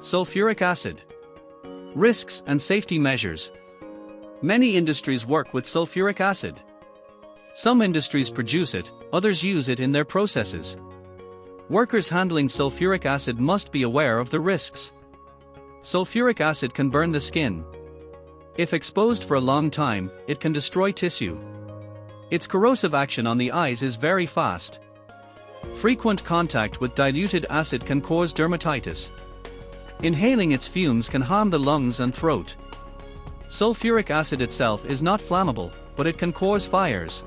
Sulfuric acid. Risks and safety measures. Many industries work with sulfuric acid. Some industries produce it, others use it in their processes. Workers handling sulfuric acid must be aware of the risks. Sulfuric acid can burn the skin. If exposed for a long time, it can destroy tissue. Its corrosive action on the eyes is very fast. Frequent contact with diluted acid can cause dermatitis. Inhaling its fumes can harm the lungs and throat. Sulfuric acid itself is not flammable, but it can cause fires.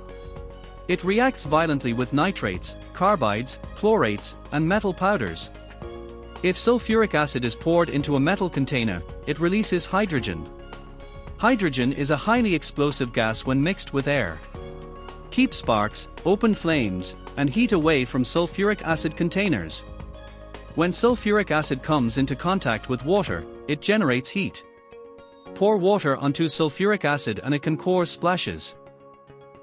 It reacts violently with nitrates, carbides, chlorates, and metal powders. If sulfuric acid is poured into a metal container, it releases hydrogen. Hydrogen is a highly explosive gas when mixed with air. Keep sparks, open flames, and heat away from sulfuric acid containers. When sulfuric acid comes into contact with water, it generates heat. Pour water onto sulfuric acid and it can cause splashes.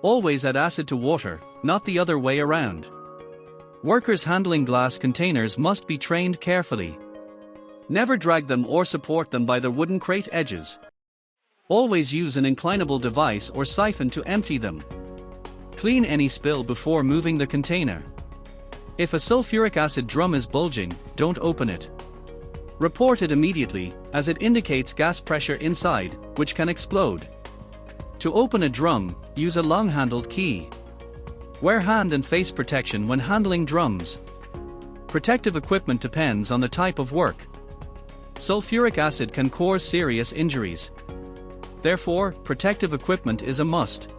Always add acid to water, not the other way around. Workers handling glass containers must be trained carefully. Never drag them or support them by the wooden crate edges. Always use an inclinable device or siphon to empty them. Clean any spill before moving the container. If a sulfuric acid drum is bulging, don't open it. Report it immediately, as it indicates gas pressure inside, which can explode. To open a drum, use a long-handled key. Wear hand and face protection when handling drums. Protective equipment depends on the type of work. Sulfuric acid can cause serious injuries. Therefore, protective equipment is a must.